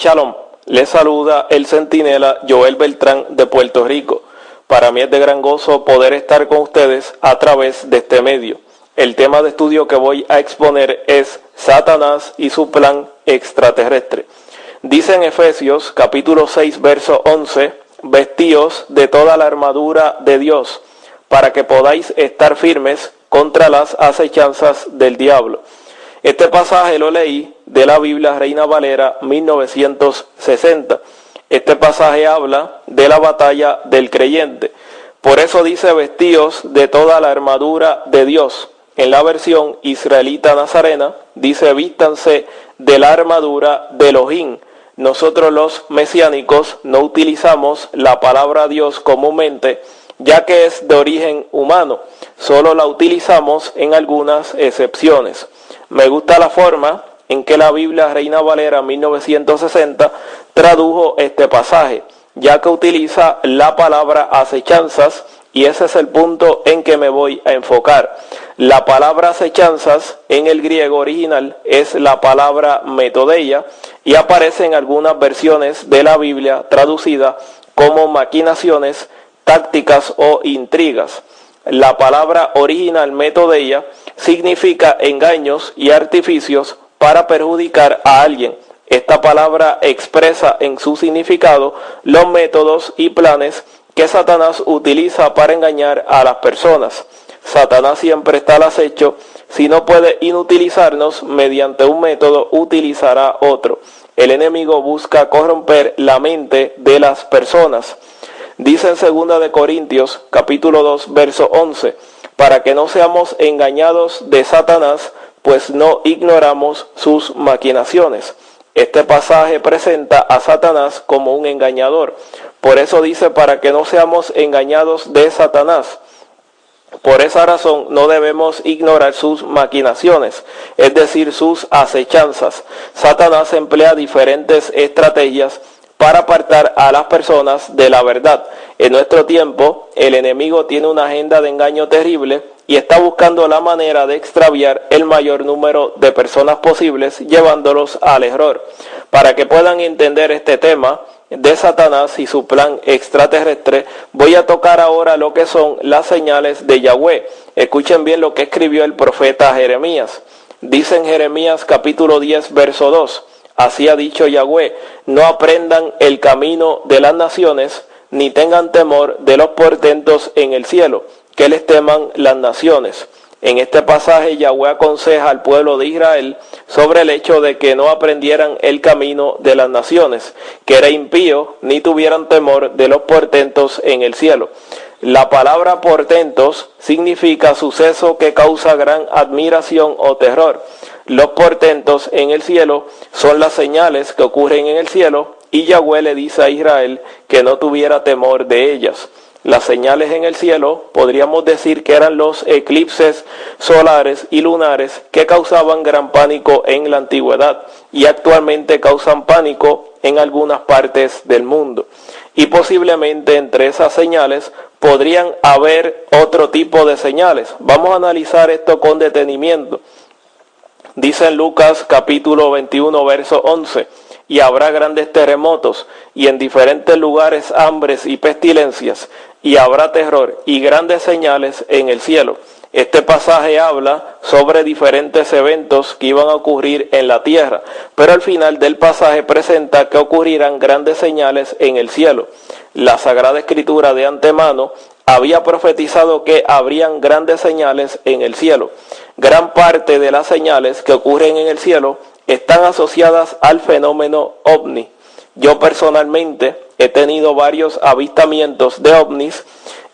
Shalom, les saluda el centinela Joel Beltrán de Puerto Rico. Para mí es de gran gozo poder estar con ustedes a través de este medio. El tema de estudio que voy a exponer es Satanás y su plan extraterrestre. Dice en Efesios capítulo 6 verso 11, vestíos de toda la armadura de Dios, para que podáis estar firmes contra las acechanzas del diablo. Este pasaje lo leí de la Biblia Reina Valera 1960. Este pasaje habla de la batalla del creyente. Por eso dice vestíos de toda la armadura de Dios. En la versión israelita nazarena dice vístanse de la armadura de Elohim. Nosotros los mesiánicos no utilizamos la palabra Dios comúnmente, ya que es de origen humano. Solo la utilizamos en algunas excepciones. Me gusta la forma en que la Biblia Reina Valera 1960 tradujo este pasaje, ya que utiliza la palabra acechanzas, y ese es el punto en que me voy a enfocar. La palabra acechanzas en el griego original es la palabra metodeia y aparece en algunas versiones de la Biblia traducida como maquinaciones, tácticas o intrigas. La palabra original metodeia significa engaños y artificios para perjudicar a alguien. Esta palabra expresa en su significado los métodos y planes que Satanás utiliza para engañar a las personas. Satanás siempre está al acecho. Si no puede inutilizarnos mediante un método, utilizará otro. El enemigo busca corromper la mente de las personas. Dice en 2 de Corintios, capítulo 2, verso 11, para que no seamos engañados de Satanás, pues no ignoramos sus maquinaciones. Este pasaje presenta a Satanás como un engañador. Por eso dice para que no seamos engañados de Satanás. Por esa razón no debemos ignorar sus maquinaciones, es decir, sus acechanzas. Satanás emplea diferentes estrategias para apartar a las personas de la verdad. En nuestro tiempo, el enemigo tiene una agenda de engaño terrible y está buscando la manera de extraviar el mayor número de personas posibles, llevándolos al error. Para que puedan entender este tema de Satanás y su plan extraterrestre, voy a tocar ahora lo que son las señales de Yahweh. Escuchen bien lo que escribió el profeta Jeremías. Dice en Jeremías capítulo 10, verso 2. Así ha dicho Yahweh, no aprendan el camino de las naciones, ni tengan temor de los portentos en el cielo, que les teman las naciones. En este pasaje Yahweh aconseja al pueblo de Israel sobre el hecho de que no aprendieran el camino de las naciones, que era impío, ni tuvieran temor de los portentos en el cielo. La palabra portentos significa suceso que causa gran admiración o terror. Los portentos en el cielo son las señales que ocurren en el cielo, y Yahweh le dice a Israel que no tuviera temor de ellas. Las señales en el cielo podríamos decir que eran los eclipses solares y lunares que causaban gran pánico en la antigüedad y actualmente causan pánico en algunas partes del mundo. Y posiblemente entre esas señales podrían haber otro tipo de señales. Vamos a analizar esto con detenimiento. Dice en Lucas capítulo 21 verso 11, y habrá grandes terremotos y en diferentes lugares hambres y pestilencias, y habrá terror y grandes señales en el cielo. Este pasaje habla sobre diferentes eventos que iban a ocurrir en la tierra, pero al final del pasaje presenta que ocurrirán grandes señales en el cielo. La Sagrada Escritura de antemano había profetizado que habrían grandes señales en el cielo. Gran parte de las señales que ocurren en el cielo están asociadas al fenómeno ovni. Yo personalmente he tenido varios avistamientos de ovnis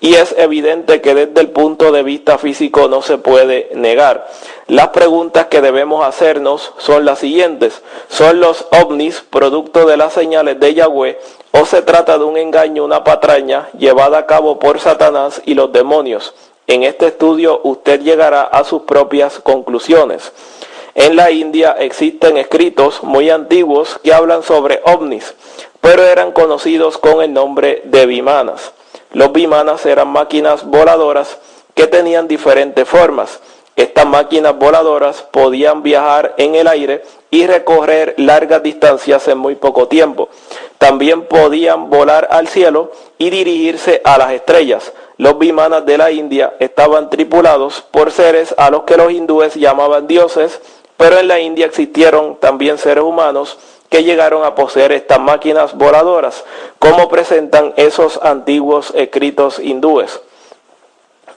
y es evidente que desde el punto de vista físico no se puede negar. Las preguntas que debemos hacernos son las siguientes. ¿Son los ovnis producto de las señales de Yahweh o se trata de un engaño, una patraña llevada a cabo por Satanás y los demonios? En este estudio usted llegará a sus propias conclusiones. En la India existen escritos muy antiguos que hablan sobre ovnis, pero eran conocidos con el nombre de vimanas. Los vimanas eran máquinas voladoras que tenían diferentes formas. Estas máquinas voladoras podían viajar en el aire y recorrer largas distancias en muy poco tiempo. También podían volar al cielo y dirigirse a las estrellas. Los vimanas de la India estaban tripulados por seres a los que los hindúes llamaban dioses, pero en la India existieron también seres humanos que llegaron a poseer estas máquinas voladoras, como presentan esos antiguos escritos hindúes.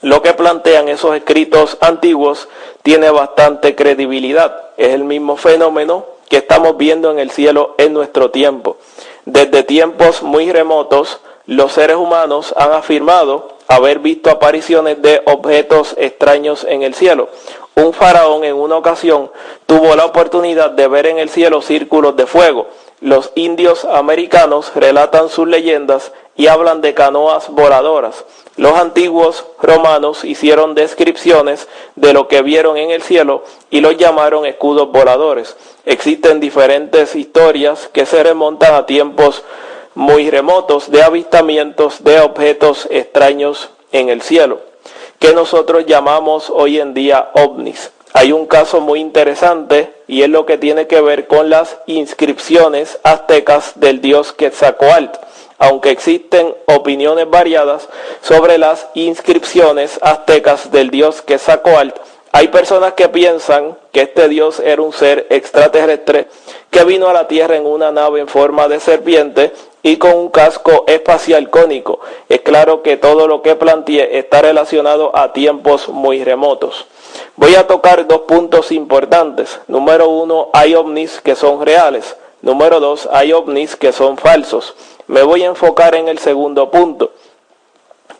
Lo que plantean esos escritos antiguos tiene bastante credibilidad. Es el mismo fenómeno que estamos viendo en el cielo en nuestro tiempo. Desde tiempos muy remotos, los seres humanos han afirmado haber visto apariciones de objetos extraños en el cielo. Un faraón en una ocasión tuvo la oportunidad de ver en el cielo círculos de fuego. Los indios americanos relatan sus leyendas y hablan de canoas voladoras. Los antiguos romanos hicieron descripciones de lo que vieron en el cielo y los llamaron escudos voladores. Existen diferentes historias que se remontan a tiempos muy remotos de avistamientos de objetos extraños en el cielo, que nosotros llamamos hoy en día ovnis. Hay un caso muy interesante y es lo que tiene que ver con las inscripciones aztecas del dios Quetzalcóatl. Aunque existen opiniones variadas sobre las inscripciones aztecas del dios Quetzalcóatl, hay personas que piensan que este dios era un ser extraterrestre que vino a la Tierra en una nave en forma de serpiente y con un casco espacial cónico. Es claro que todo lo que planteé está relacionado a tiempos muy remotos. Voy a tocar dos puntos importantes. Número uno, hay ovnis que son reales. Número dos, hay ovnis que son falsos. Me voy a enfocar en el segundo punto.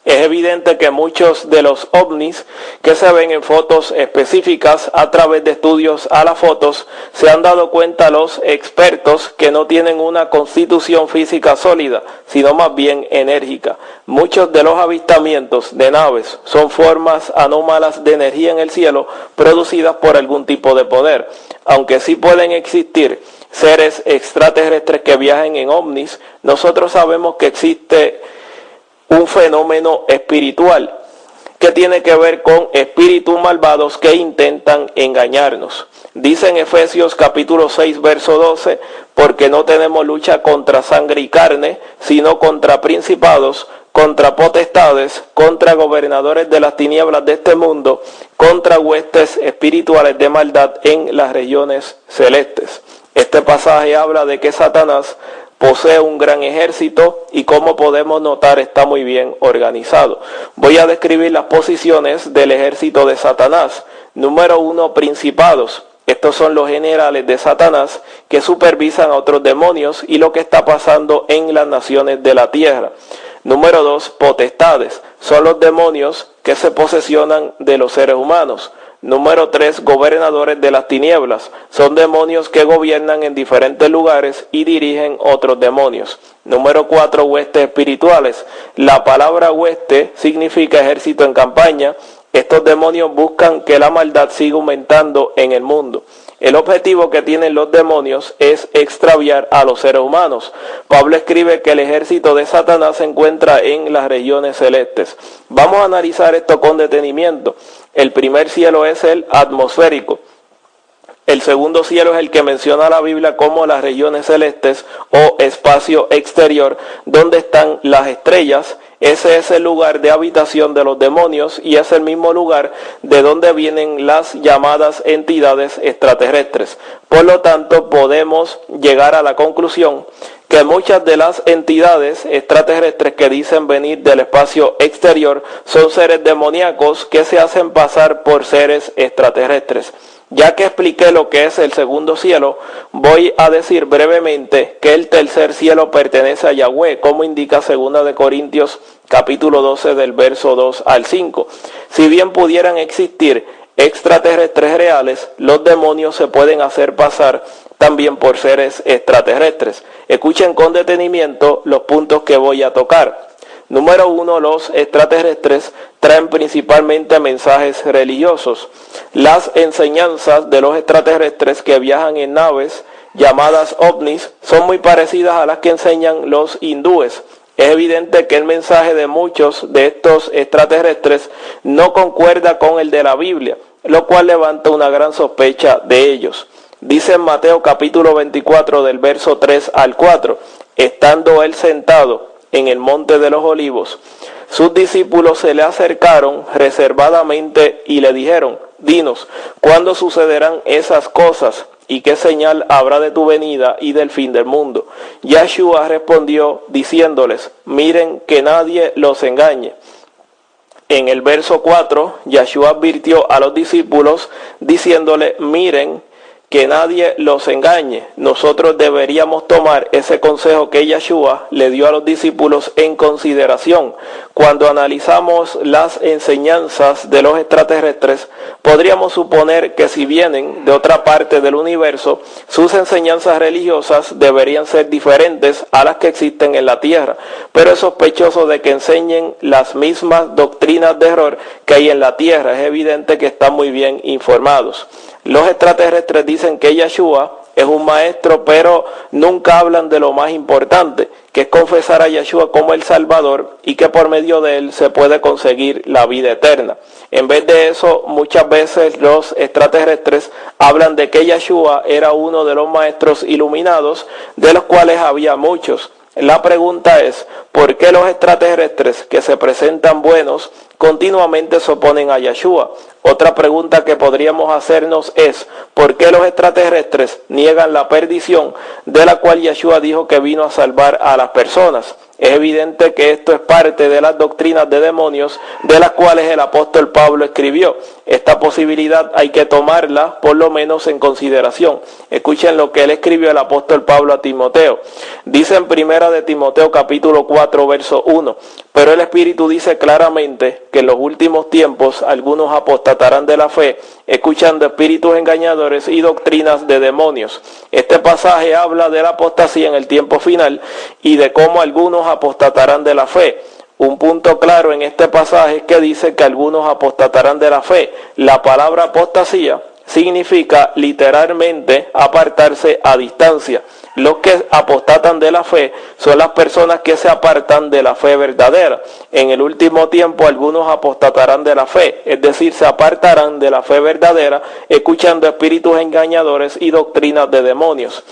Es evidente que muchos de los ovnis que se ven en fotos específicas a través de estudios a las fotos, se han dado cuenta los expertos que no tienen una constitución física sólida, sino más bien enérgica. Muchos de los avistamientos de naves son formas anómalas de energía en el cielo producidas por algún tipo de poder. Aunque sí pueden existir seres extraterrestres que viajen en ovnis, nosotros sabemos que existe un fenómeno espiritual que tiene que ver con espíritus malvados que intentan engañarnos. Dice en Efesios capítulo 6 verso 12, porque no tenemos lucha contra sangre y carne, sino contra principados, contra potestades, contra gobernadores de las tinieblas de este mundo, contra huestes espirituales de maldad en las regiones celestes. Este pasaje habla de que Satanás posee un gran ejército y, como podemos notar, está muy bien organizado. Voy a describir las posiciones del ejército de Satanás. Número uno, principados. Estos son los generales de Satanás que supervisan a otros demonios y lo que está pasando en las naciones de la tierra. Número dos, potestades. Son los demonios que se posesionan de los seres humanos. Número 3, gobernadores de las tinieblas. Son demonios que gobiernan en diferentes lugares y dirigen otros demonios. Número 4, huestes espirituales. La palabra hueste significa ejército en campaña. Estos demonios buscan que la maldad siga aumentando en el mundo. El objetivo que tienen los demonios es extraviar a los seres humanos. Pablo escribe que el ejército de Satanás se encuentra en las regiones celestes. Vamos a analizar esto con detenimiento. El primer cielo es el atmosférico. El segundo cielo es el que menciona la Biblia como las regiones celestes o espacio exterior, donde están las estrellas. Ese es el lugar de habitación de los demonios y es el mismo lugar de donde vienen las llamadas entidades extraterrestres. Por lo tanto, podemos llegar a la conclusión que muchas de las entidades extraterrestres que dicen venir del espacio exterior son seres demoníacos que se hacen pasar por seres extraterrestres. Ya que expliqué lo que es el segundo cielo, voy a decir brevemente que el tercer cielo pertenece a Yahweh, como indica 2 Corintios capítulo 12 del verso 2 al 5. Si bien pudieran existir extraterrestres reales, los demonios se pueden hacer pasar también por seres extraterrestres. Escuchen con detenimiento los puntos que voy a tocar. Número 1, los extraterrestres traen principalmente mensajes religiosos. Las enseñanzas de los extraterrestres que viajan en naves llamadas ovnis son muy parecidas a las que enseñan los hindúes. Es evidente que el mensaje de muchos de estos extraterrestres no concuerda con el de la Biblia. lo cual levanta una gran sospecha de ellos. Dice en Mateo capítulo 24 del verso 3 al 4, estando él sentado en el monte de los olivos, sus discípulos se le acercaron reservadamente y le dijeron, dinos, ¿cuándo sucederán esas cosas? ¿Y qué señal habrá de tu venida y del fin del mundo? Yeshua respondió diciéndoles, miren que nadie los engañe. En el verso 4, Yeshua advirtió a los discípulos diciéndole, miren que nadie los engañe. Nosotros deberíamos tomar ese consejo que Yeshua le dio a los discípulos en consideración. Cuando analizamos las enseñanzas de los extraterrestres, podríamos suponer que si vienen de otra parte del universo, sus enseñanzas religiosas deberían ser diferentes a las que existen en la Tierra. Pero es sospechoso de que enseñen las mismas doctrinas de error que hay en la Tierra. Es evidente que están muy bien informados. Los extraterrestres dicen que Yeshua es un maestro, pero nunca hablan de lo más importante, que es confesar a Yeshua como el Salvador y que por medio de él se puede conseguir la vida eterna. En vez de eso, muchas veces los extraterrestres hablan de que Yeshua era uno de los maestros iluminados, de los cuales había muchos. La pregunta es, ¿por qué los extraterrestres que se presentan buenos continuamente se oponen a Yeshua? Otra pregunta que podríamos hacernos es, ¿por qué los extraterrestres niegan la perdición de la cual Yeshua dijo que vino a salvar a las personas? Es evidente que esto es parte de las doctrinas de demonios de las cuales el apóstol Pablo escribió. Esta posibilidad hay que tomarla por lo menos en consideración. Escuchen lo que él escribió el apóstol Pablo a Timoteo. Dice en primera de Timoteo capítulo 4 verso 1, pero el Espíritu dice claramente que en los últimos tiempos algunos apostatarán de la fe, escuchando espíritus engañadores y doctrinas de demonios. Este pasaje habla de la apostasía en el tiempo final y de cómo algunos apostatarán de la fe. Un punto claro en este pasaje es que dice que algunos apostatarán de la fe. La palabra apostasía significa literalmente apartarse a distancia. Los que apostatan de la fe son las personas que se apartan de la fe verdadera. En el último tiempo algunos apostatarán de la fe, es decir, se apartarán de la fe verdadera, escuchando espíritus engañadores y doctrinas de demonios.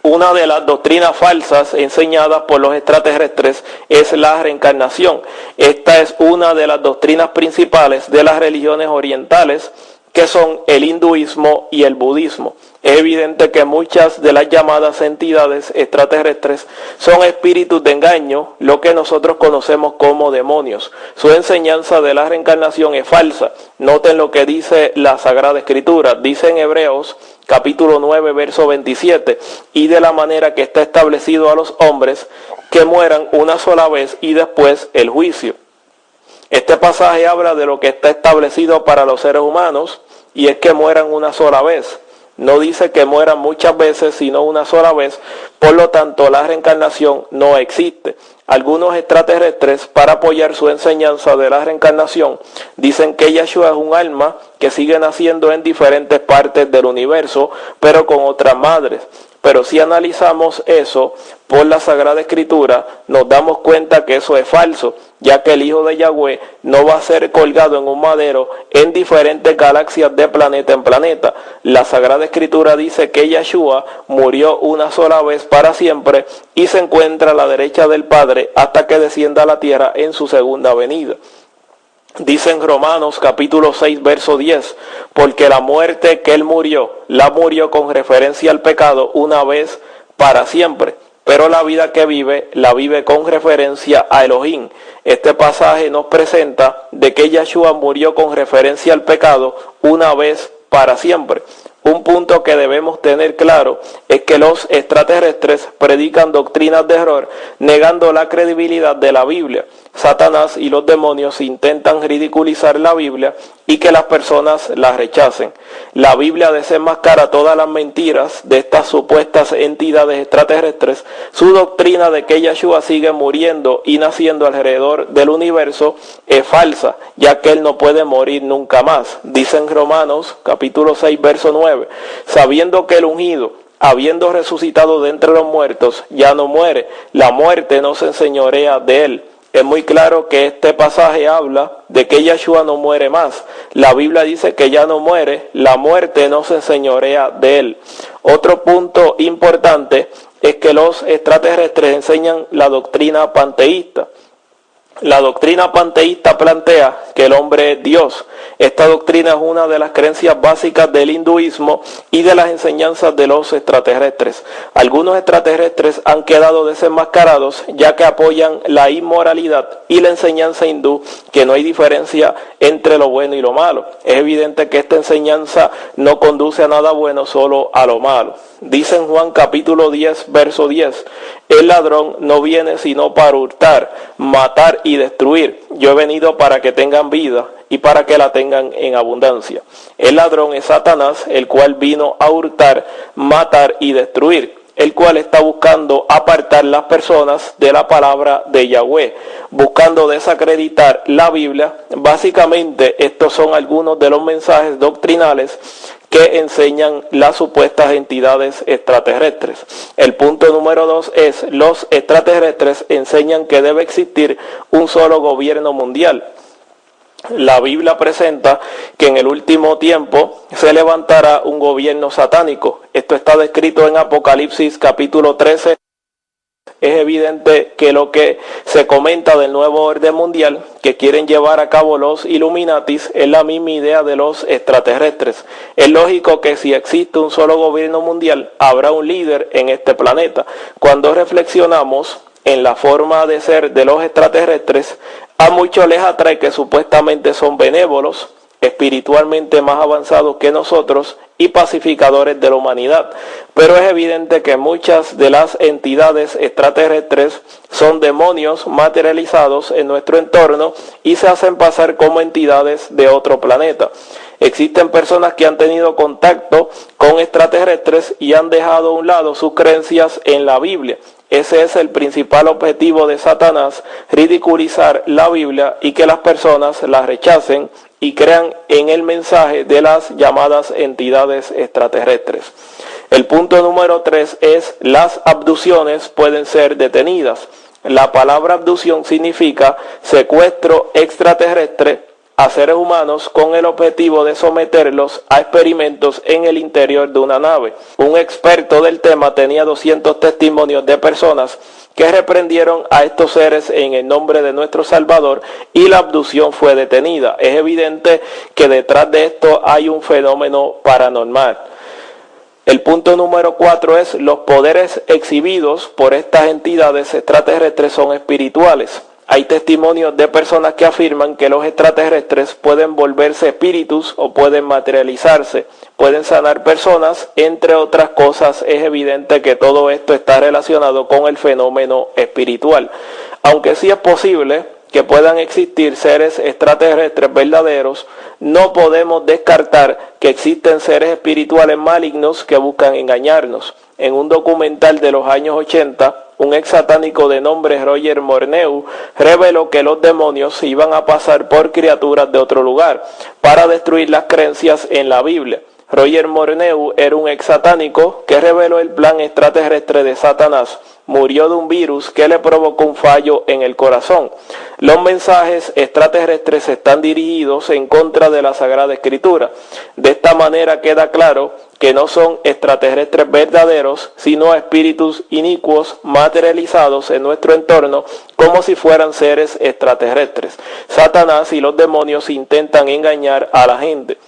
Una de las doctrinas falsas enseñadas por los extraterrestres es la reencarnación. Esta es una de las doctrinas principales de las religiones orientales, que son el hinduismo y el budismo. Es evidente que muchas de las llamadas entidades extraterrestres son espíritus de engaño, lo que nosotros conocemos como demonios. Su enseñanza de la reencarnación es falsa. Noten lo que dice la Sagrada Escritura. Dice en Hebreos capítulo 9 verso 27, y de la manera que está establecido a los hombres que mueran una sola vez y después el juicio. Este pasaje habla de lo que está establecido para los seres humanos y es que mueran una sola vez. No dice que mueran muchas veces, sino una sola vez. Por lo tanto, la reencarnación no existe. Algunos extraterrestres, para apoyar su enseñanza de la reencarnación, dicen que Yeshua es un alma que sigue naciendo en diferentes partes del universo, pero con otras madres. Pero si analizamos eso por la Sagrada Escritura, nos damos cuenta que eso es falso, ya que el Hijo de Yahweh no va a ser colgado en un madero en diferentes galaxias de planeta en planeta. La Sagrada Escritura dice que Yeshua murió una sola vez para siempre y se encuentra a la derecha del Padre hasta que descienda a la tierra en su segunda venida. Dice en Romanos capítulo 6 verso 10, porque la muerte que él murió, la murió con referencia al pecado una vez para siempre, pero la vida que vive, la vive con referencia a Elohim. Este pasaje nos presenta de que Yeshua murió con referencia al pecado una vez para siempre. Un punto que debemos tener claro es que los extraterrestres predican doctrinas de error, negando la credibilidad de la Biblia. Satanás y los demonios intentan ridiculizar la Biblia y que las personas la rechacen. La Biblia desenmascara todas las mentiras de estas supuestas entidades extraterrestres. Su doctrina de que Yeshua sigue muriendo y naciendo alrededor del universo es falsa, ya que él no puede morir nunca más. Dice en Romanos capítulo 6 verso 9, sabiendo que el ungido, habiendo resucitado de entre los muertos, ya no muere, la muerte no se enseñorea de él. Es muy claro que este pasaje habla de que Yeshua no muere más. La Biblia dice que ya no muere, la muerte no se enseñorea de él. Otro punto importante es que los extraterrestres enseñan la doctrina panteísta. La doctrina panteísta plantea que el hombre es Dios. Esta doctrina es una de las creencias básicas del hinduismo y de las enseñanzas de los extraterrestres. Algunos extraterrestres han quedado desenmascarados ya que apoyan la inmoralidad y la enseñanza hindú que no hay diferencia entre lo bueno y lo malo. Es evidente que esta enseñanza no conduce a nada bueno, solo a lo malo. Dice en Juan capítulo 10, verso 10, el ladrón no viene sino para hurtar, matar y destruir. Yo he venido para que tengan vida y para que la tengan en abundancia. El ladrón es Satanás, el cual vino a hurtar, matar y destruir, el cual está buscando apartar las personas de la palabra de Yahweh, buscando desacreditar la Biblia. Básicamente, estos son algunos de los mensajes doctrinales que enseñan las supuestas entidades extraterrestres. El punto número 2 es: los extraterrestres enseñan que debe existir un solo gobierno mundial. La Biblia presenta que en el último tiempo se levantará un gobierno satánico. Esto está descrito en Apocalipsis capítulo 13. Es evidente que lo que se comenta del nuevo orden mundial que quieren llevar a cabo los Illuminatis es la misma idea de los extraterrestres. Es lógico que si existe un solo gobierno mundial, habrá un líder en este planeta. Cuando reflexionamos en la forma de ser de los extraterrestres, a muchos les atrae que supuestamente son benévolos, espiritualmente más avanzados que nosotros y pacificadores de la humanidad. Pero es evidente que muchas de las entidades extraterrestres son demonios materializados en nuestro entorno y se hacen pasar como entidades de otro planeta. Existen personas que han tenido contacto con extraterrestres y han dejado a un lado sus creencias en la Biblia. Ese es el principal objetivo de Satanás: ridiculizar la Biblia y que las personas la rechacen y crean en el mensaje de las llamadas entidades extraterrestres. El punto número 3 es: las abducciones pueden ser detenidas. La palabra abducción significa secuestro extraterrestre a seres humanos con el objetivo de someterlos a experimentos en el interior de una nave. Un experto del tema tenía 200 testimonios de personas que reprendieron a estos seres en el nombre de nuestro Salvador y la abducción fue detenida. Es evidente que detrás de esto hay un fenómeno paranormal. El punto número 4 es: los poderes exhibidos por estas entidades extraterrestres son espirituales. Hay testimonios de personas que afirman que los extraterrestres pueden volverse espíritus o pueden materializarse, pueden sanar personas, entre otras cosas. Es evidente que todo esto está relacionado con el fenómeno espiritual. Aunque sí es posible que puedan existir seres extraterrestres verdaderos, no podemos descartar que existen seres espirituales malignos que buscan engañarnos. En un documental de los años 80, un ex satánico de nombre Roger Morneu reveló que los demonios iban a pasar por criaturas de otro lugar para destruir las creencias en la Biblia. Roger Morneu era un ex satánico que reveló el plan extraterrestre de Satanás. Murió de un virus que le provocó un fallo en el corazón. Los mensajes extraterrestres están dirigidos en contra de la Sagrada Escritura. De esta manera queda claro que no son extraterrestres verdaderos, sino espíritus inicuos materializados en nuestro entorno como si fueran seres extraterrestres. Satanás y los demonios intentan engañar a la gente.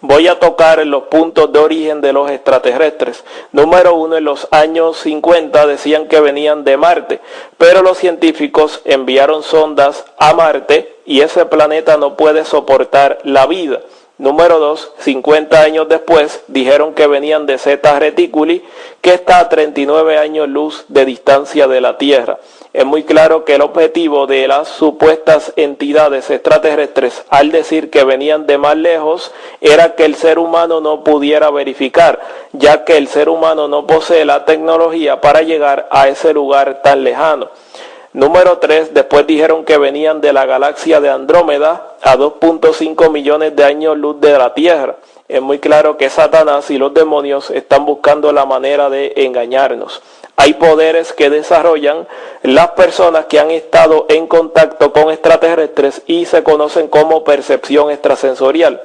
Voy a tocar los puntos de origen de los extraterrestres. Número 1, en los años 50 decían que venían de Marte, pero los científicos enviaron sondas a Marte y ese planeta no puede soportar la vida. Número 2, 50 años después dijeron que venían de Zeta Reticuli, que está a 39 años luz de distancia de la Tierra. Es muy claro que el objetivo de las supuestas entidades extraterrestres, al decir que venían de más lejos, era que el ser humano no pudiera verificar, ya que el ser humano no posee la tecnología para llegar a ese lugar tan lejano. Número 3, después dijeron que venían de la galaxia de Andrómeda, a 2.5 millones de años luz de la Tierra. Es muy claro que Satanás y los demonios están buscando la manera de engañarnos. Hay poderes que desarrollan las personas que han estado en contacto con extraterrestres y se conocen como percepción extrasensorial.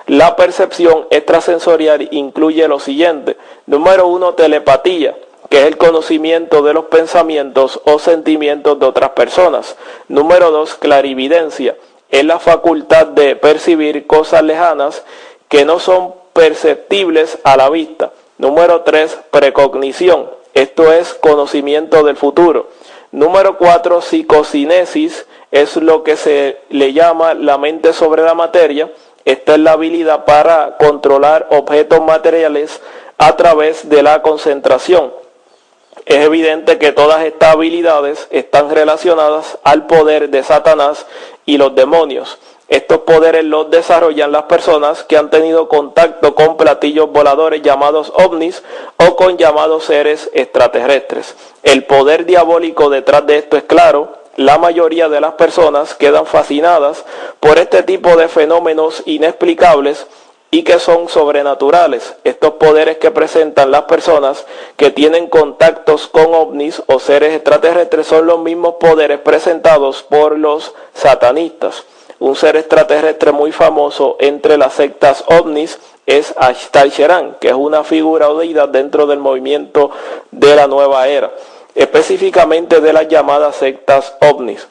La percepción extrasensorial incluye lo siguiente. Número 1, telepatía, que es el conocimiento de los pensamientos o sentimientos de otras personas. Número 2, clarividencia, es la facultad de percibir cosas lejanas que no son perceptibles a la vista. Número 3, precognición, esto es conocimiento del futuro. Número 4, psicocinesis, es lo que se le llama la mente sobre la materia. Esta es la habilidad para controlar objetos materiales a través de la concentración. Es evidente que todas estas habilidades están relacionadas al poder de Satanás y los demonios. Estos poderes los desarrollan las personas que han tenido contacto con platillos voladores llamados ovnis o con llamados seres extraterrestres. El poder diabólico detrás de esto es claro. La mayoría de las personas quedan fascinadas por este tipo de fenómenos inexplicables y que son sobrenaturales. Estos poderes que presentan las personas que tienen contactos con ovnis o seres extraterrestres son los mismos poderes presentados por los satanistas. Un ser extraterrestre muy famoso entre las sectas ovnis es Ashtar Sheran, que es una figura o deidad dentro del movimiento de la nueva era, específicamente de las llamadas sectas ovnis.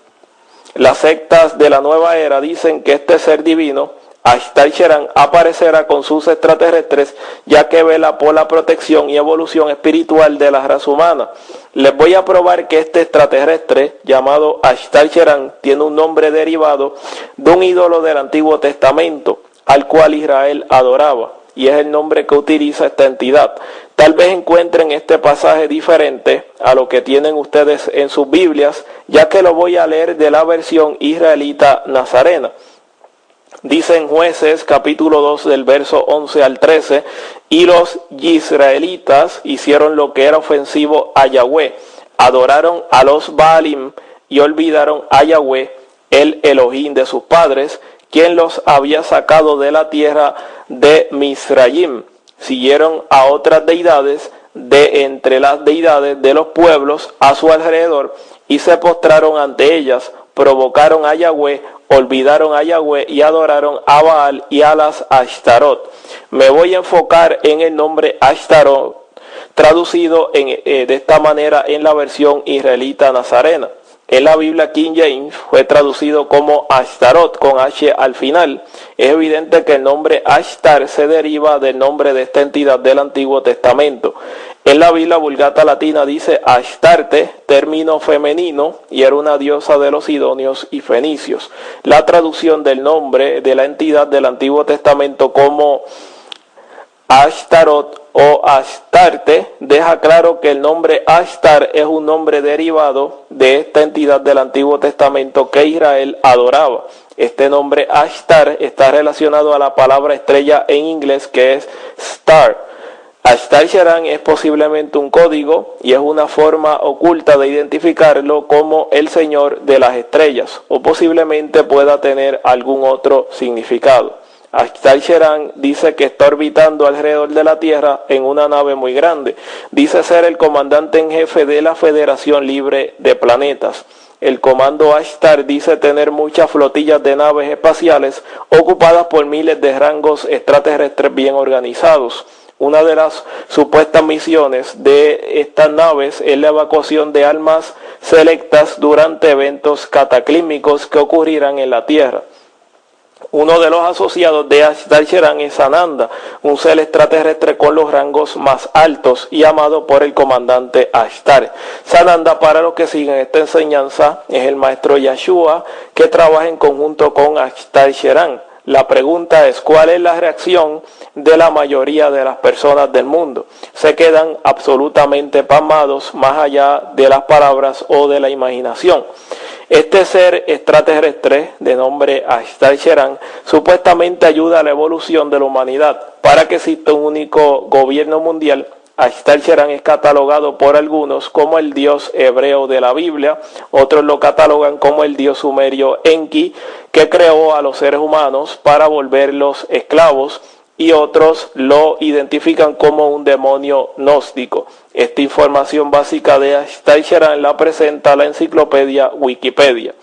Las sectas de la nueva era dicen que este ser divino, Ashtar Sheran, aparecerá con sus extraterrestres, ya que vela por la protección y evolución espiritual de la raza humana. Les voy a probar que este extraterrestre, llamado Ashtar Sheran, tiene un nombre derivado de un ídolo del Antiguo Testamento, al cual Israel adoraba, y es el nombre que utiliza esta entidad. Tal vez encuentren este pasaje diferente a lo que tienen ustedes en sus Biblias, ya que lo voy a leer de la versión israelita nazarena. Dice en Jueces capítulo 2 del verso 11 al 13, y los israelitas hicieron lo que era ofensivo a Yahweh, adoraron a los Baalim y olvidaron a Yahweh, el Elohim de sus padres, quien los había sacado de la tierra de Misrayim. Siguieron a otras deidades de entre las deidades de los pueblos a su alrededor y se postraron ante ellas, provocaron a Yahweh, olvidaron a Yahweh y adoraron a Baal y a las Ashtarot. Me voy a enfocar en el nombre Ashtarot, traducido de esta manera en la versión israelita nazarena. En la Biblia King James fue traducido como Ashtarot con H al final. Es evidente que el nombre Ashtar se deriva del nombre de esta entidad del Antiguo Testamento. En la Biblia Vulgata Latina dice Astarte, término femenino, y era una diosa de los sidonios y fenicios. La traducción del nombre de la entidad del Antiguo Testamento como Ashtarot o Astarte deja claro que el nombre Ashtar es un nombre derivado de esta entidad del Antiguo Testamento que Israel adoraba. Este nombre Ashtar está relacionado a la palabra estrella en inglés que es star. Ashtar Sheran es posiblemente un código y es una forma oculta de identificarlo como el Señor de las estrellas, o posiblemente pueda tener algún otro significado. Ashtar Sheran dice que está orbitando alrededor de la Tierra en una nave muy grande. Dice ser el comandante en jefe de la Federación Libre de Planetas. El comando Ashtar dice tener muchas flotillas de naves espaciales ocupadas por miles de rangos extraterrestres bien organizados. Una de las supuestas misiones de estas naves es la evacuación de almas selectas durante eventos cataclísmicos que ocurrirán en la Tierra. Uno de los asociados de Ashtar Sheran es Sananda, un ser extraterrestre con los rangos más altos y amado por el comandante Ashtar. Sananda, para los que siguen esta enseñanza, es el maestro Yahshua que trabaja en conjunto con Ashtar Sheran. La pregunta es, ¿cuál es la reacción de la mayoría de las personas del mundo? Se quedan absolutamente pasmados más allá de las palabras o de la imaginación. Este ser extraterrestre de nombre Ashtar Sheran supuestamente ayuda a la evolución de la humanidad. Para que exista un único gobierno mundial, Ashtar Sheran es catalogado por algunos como el dios hebreo de la Biblia, otros lo catalogan como el dios sumerio Enki, que creó a los seres humanos para volverlos esclavos, y otros lo identifican como un demonio gnóstico. Esta información básica de Ashtaycharan la presenta la enciclopedia Wikipedia.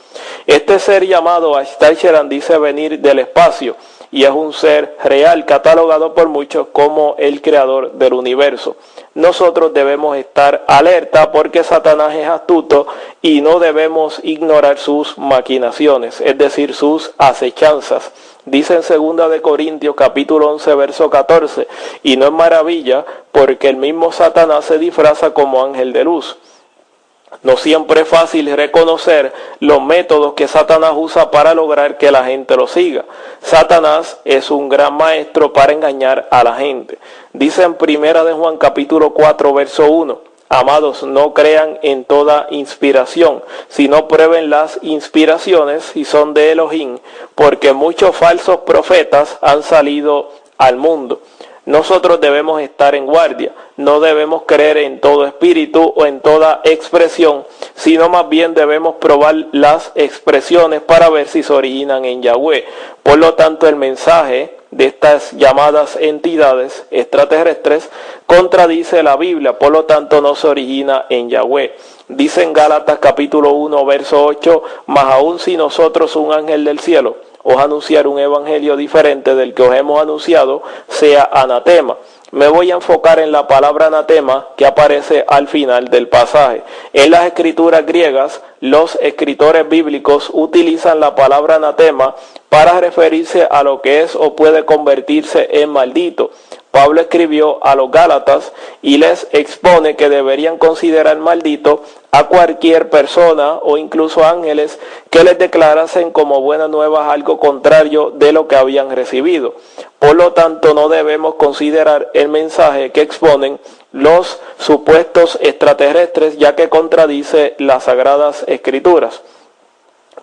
Este ser llamado Ashtaycharan dice venir del espacio y es un ser real catalogado por muchos como el creador del universo. Nosotros debemos estar alerta porque Satanás es astuto y no debemos ignorar sus maquinaciones, es decir, sus acechanzas. Dice en 2 de Corintios capítulo 11 verso 14, y no es maravilla porque el mismo Satanás se disfraza como ángel de luz. No siempre es fácil reconocer los métodos que Satanás usa para lograr que la gente lo siga. Satanás es un gran maestro para engañar a la gente. Dice en 1 de Juan capítulo 4 verso 1, amados, no crean en toda inspiración, sino prueben las inspiraciones si son de Elohim, porque muchos falsos profetas han salido al mundo. Nosotros debemos estar en guardia, no debemos creer en todo espíritu o en toda expresión, sino más bien debemos probar las expresiones para ver si se originan en Yahweh. Por lo tanto, el mensaje de estas llamadas entidades extraterrestres contradice la Biblia, por lo tanto no se origina en Yahweh. Dice en Gálatas capítulo 1 verso 8, mas aún si nosotros un ángel del cielo os anunciar un evangelio diferente del que os hemos anunciado, sea anatema. Me voy a enfocar en la palabra anatema que aparece al final del pasaje. En las escrituras griegas, los escritores bíblicos utilizan la palabra anatema para referirse a lo que es o puede convertirse en maldito. Pablo escribió a los Gálatas y les expone que deberían considerar maldito a cualquier persona o incluso ángeles que les declarasen como buenas nuevas algo contrario de lo que habían recibido. Por lo tanto, no debemos considerar el mensaje que exponen los supuestos extraterrestres, ya que contradice las Sagradas Escrituras.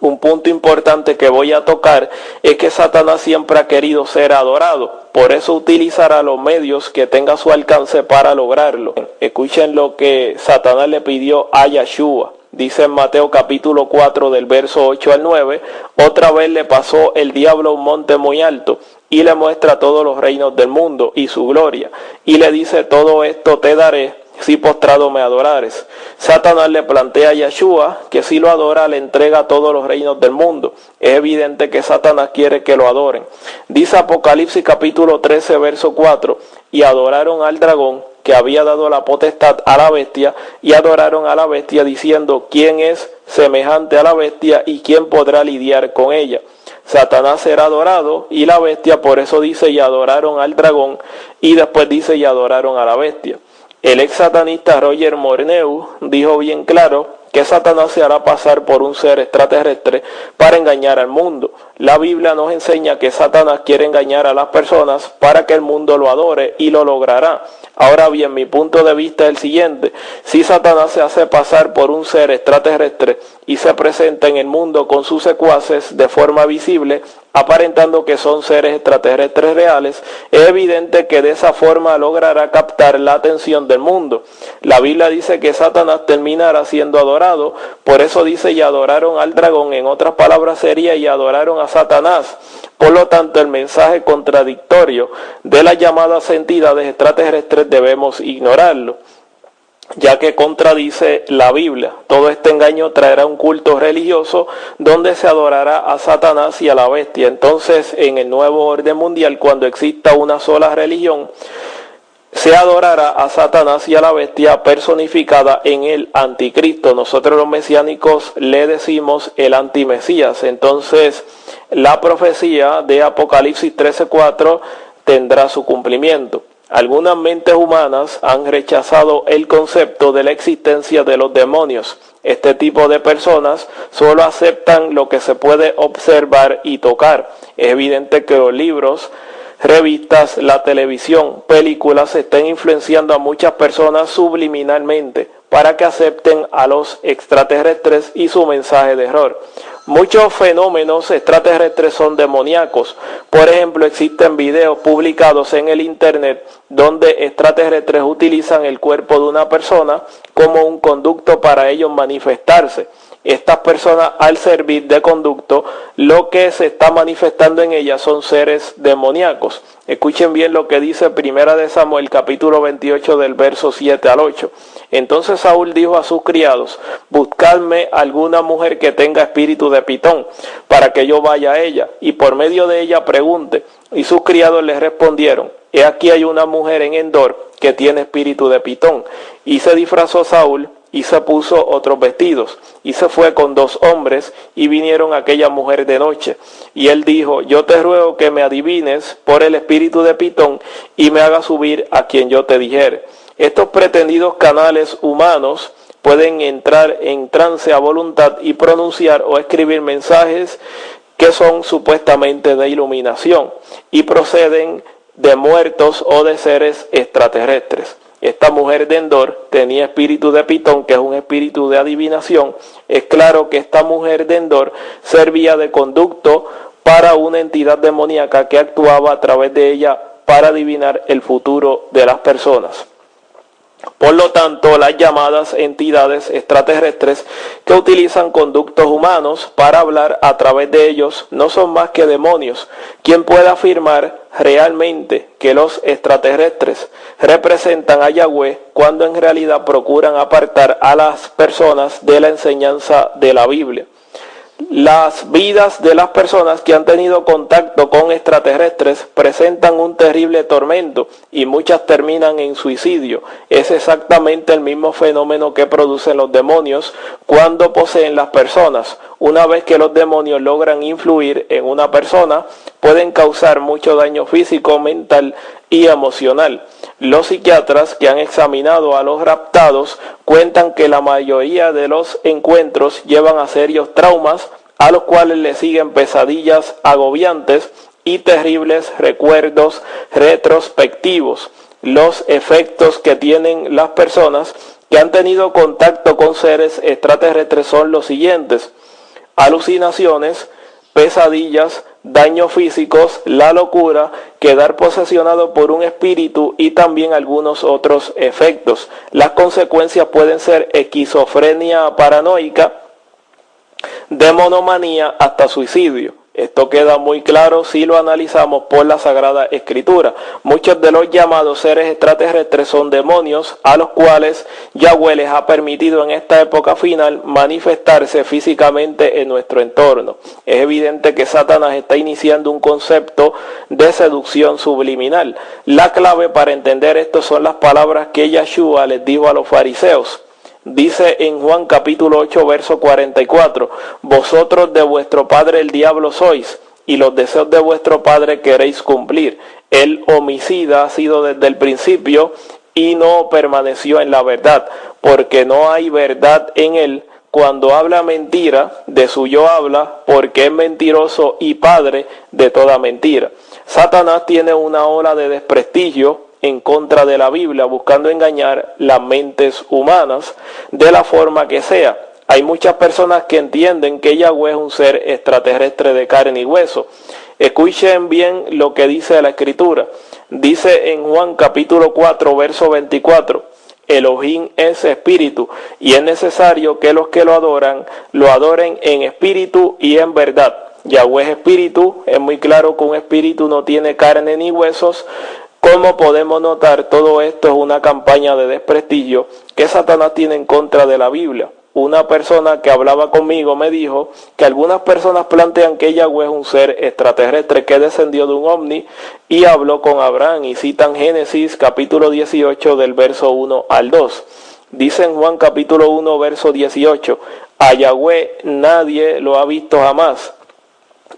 Un punto importante que voy a tocar es que Satanás siempre ha querido ser adorado. Por eso utilizará los medios que tenga a su alcance para lograrlo. Escuchen lo que Satanás le pidió a Yahshua. Dice en Mateo capítulo 4 del verso 8 al 9, otra vez le pasó el diablo a un monte muy alto y le muestra todos los reinos del mundo y su gloria. Y le dice, todo esto te daré si postrado me adorares. Satanás le plantea a Yahshua que si lo adora le entrega todos los reinos del mundo. Es evidente que Satanás quiere que lo adoren. Dice Apocalipsis capítulo 13 verso 4, y adoraron al dragón que había dado la potestad a la bestia, y adoraron a la bestia diciendo, ¿quién es semejante a la bestia y quién podrá lidiar con ella? Satanás será adorado y la bestia, por eso dice, y adoraron al dragón, y después dice, y adoraron a la bestia. El ex satanista Roger Morneu dijo bien claro que Satanás se hará pasar por un ser extraterrestre para engañar al mundo. La Biblia nos enseña que Satanás quiere engañar a las personas para que el mundo lo adore y lo logrará. Ahora bien, mi punto de vista es el siguiente. Si Satanás se hace pasar por un ser extraterrestre y se presenta en el mundo con sus secuaces de forma visible, aparentando que son seres extraterrestres reales, es evidente que de esa forma logrará captar la atención del mundo. La Biblia dice que Satanás terminará siendo adorado, por eso dice, y adoraron al dragón, en otras palabras sería, y adoraron a Satanás. Por lo tanto, el mensaje contradictorio de las llamadas entidades extraterrestres debemos ignorarlo, ya que contradice la Biblia. Todo este engaño traerá un culto religioso donde se adorará a Satanás y a la bestia. Entonces, en el nuevo orden mundial, cuando exista una sola religión, se adorará a Satanás y a la bestia personificada en el anticristo. Nosotros los mesiánicos le decimos el antimesías. Entonces, la profecía de Apocalipsis 13:4 tendrá su cumplimiento. Algunas mentes humanas han rechazado el concepto de la existencia de los demonios. Este tipo de personas solo aceptan lo que se puede observar y tocar. Es evidente que los libros, revistas, la televisión, películas están influenciando a muchas personas subliminalmente para que acepten a los extraterrestres y su mensaje de error. Muchos fenómenos extraterrestres son demoníacos. Por ejemplo, existen videos publicados en el internet donde extraterrestres utilizan el cuerpo de una persona como un conducto para ellos manifestarse. Estas personas, al servir de conducto, lo que se está manifestando en ellas son seres demoníacos. Escuchen bien lo que dice Primera de Samuel, capítulo 28, del verso 7 al 8. Entonces Saúl dijo a sus criados: buscadme alguna mujer que tenga espíritu de Pitón, para que yo vaya a ella, y por medio de ella pregunte. Y sus criados les respondieron: he aquí hay una mujer en Endor que tiene espíritu de Pitón. Y se disfrazó Saúl y se puso otros vestidos, y se fue con 2 hombres, y vinieron a aquella mujer de noche. Y él dijo: yo te ruego que me adivines por el espíritu de Pitón, y me hagas subir a quien yo te dijere. Estos pretendidos canales humanos pueden entrar en trance a voluntad y pronunciar o escribir mensajes que son supuestamente de iluminación, y proceden de muertos o de seres extraterrestres. Esta mujer de Endor tenía espíritu de Pitón, que es un espíritu de adivinación. Es claro que esta mujer de Endor servía de conducto para una entidad demoníaca que actuaba a través de ella para adivinar el futuro de las personas. Por lo tanto, las llamadas entidades extraterrestres que utilizan conductos humanos para hablar a través de ellos no son más que demonios. ¿Quién puede afirmar realmente que los extraterrestres representan a Yahweh cuando en realidad procuran apartar a las personas de la enseñanza de la Biblia? Las vidas de las personas que han tenido contacto con extraterrestres presentan un terrible tormento y muchas terminan en suicidio. Es exactamente el mismo fenómeno que producen los demonios cuando poseen las personas. Una vez que los demonios logran influir en una persona, pueden causar mucho daño físico, mental y emocional. Los psiquiatras que han examinado a los raptados cuentan que la mayoría de los encuentros llevan a serios traumas, a los cuales le siguen pesadillas agobiantes y terribles recuerdos retrospectivos. Los efectos que tienen las personas que han tenido contacto con seres extraterrestres son los siguientes: alucinaciones, pesadillas, daños físicos, la locura, quedar posesionado por un espíritu y también algunos otros efectos. Las consecuencias pueden ser esquizofrenia paranoica, demonomanía, hasta suicidio. Esto queda muy claro si lo analizamos por la Sagrada Escritura. Muchos de los llamados seres extraterrestres son demonios a los cuales Yahweh les ha permitido en esta época final manifestarse físicamente en nuestro entorno. Es evidente que Satanás está iniciando un concepto de seducción subliminal. La clave para entender esto son las palabras que Yahshua les dijo a los fariseos. Dice en Juan capítulo 8 verso 44: vosotros de vuestro padre el diablo sois, y los deseos de vuestro padre queréis cumplir. El homicida ha sido desde el principio y no permaneció en la verdad, porque no hay verdad en él. Cuando habla mentira, de suyo habla, porque es mentiroso y padre de toda mentira. Satanás tiene una ola de desprestigio en contra de la Biblia, buscando engañar las mentes humanas de la forma que sea. Hay muchas personas que entienden que Yahweh es un ser extraterrestre de carne y hueso. Escuchen bien lo que dice la Escritura. Dice en Juan capítulo 4 verso 24: Elohim es espíritu, y es necesario que los que lo adoren en espíritu y en verdad. Yahweh es espíritu. Es muy claro que un espíritu no tiene carne ni huesos. Como podemos notar, todo esto es una campaña de desprestigio que Satanás tiene en contra de la Biblia. Una persona que hablaba conmigo me dijo que algunas personas plantean que Yahweh es un ser extraterrestre que descendió de un ovni y habló con Abraham, y citan Génesis capítulo 18 del verso 1 al 2. Dice en Juan capítulo 1 verso 18: a Yahweh nadie lo ha visto jamás.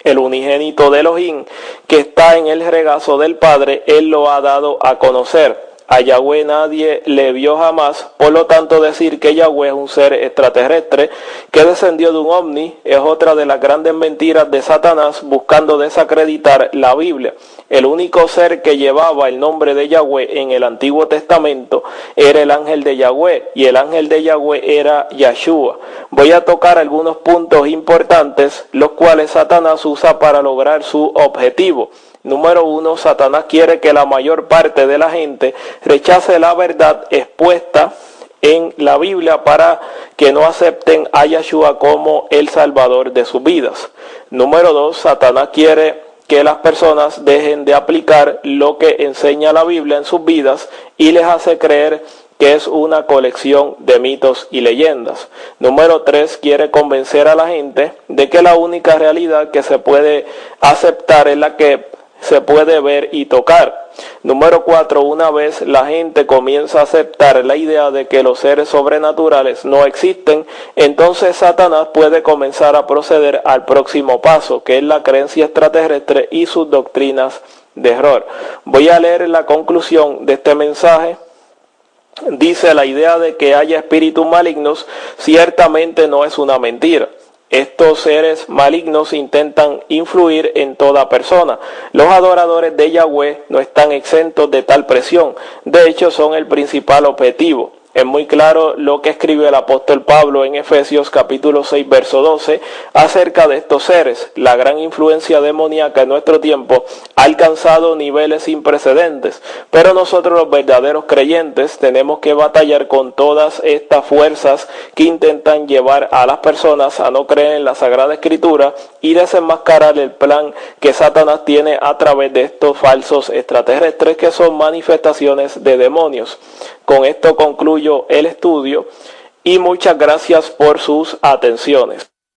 El unigénito de Elohim, que está en el regazo del Padre, Él lo ha dado a conocer. A Yahweh nadie le vio jamás, por lo tanto decir que Yahweh es un ser extraterrestre que descendió de un ovni es otra de las grandes mentiras de Satanás buscando desacreditar la Biblia. El único ser que llevaba el nombre de Yahweh en el Antiguo Testamento era el ángel de Yahweh, y el ángel de Yahweh era Yahshua. Voy a tocar algunos puntos importantes, los cuales Satanás usa para lograr su objetivo. Número 1, Satanás quiere que la mayor parte de la gente rechace la verdad expuesta en la Biblia para que no acepten a Yahshua como el Salvador de sus vidas. Número 2, Satanás quiere que las personas dejen de aplicar lo que enseña la Biblia en sus vidas y les hace creer que es una colección de mitos y leyendas. Número 3, quiere convencer a la gente de que la única realidad que se puede aceptar es la que se puede ver y tocar. Número 4, una vez la gente comienza a aceptar la idea de que los seres sobrenaturales no existen, entonces Satanás puede comenzar a proceder al próximo paso, que es la creencia extraterrestre y sus doctrinas de error. Voy a leer la conclusión de este mensaje. Dice: la idea de que haya espíritus malignos ciertamente no es una mentira. Estos seres malignos intentan influir en toda persona. Los adoradores de Yahweh no están exentos de tal presión. De hecho, son el principal objetivo. Es muy claro lo que escribe el apóstol Pablo en Efesios capítulo 6, verso 12, acerca de estos seres. La gran influencia demoníaca en nuestro tiempo ha alcanzado niveles sin precedentes, pero nosotros los verdaderos creyentes tenemos que batallar con todas estas fuerzas que intentan llevar a las personas a no creer en la Sagrada Escritura y desenmascarar el plan que Satanás tiene a través de estos falsos extraterrestres que son manifestaciones de demonios. Con esto concluyo el estudio y muchas gracias por sus atenciones.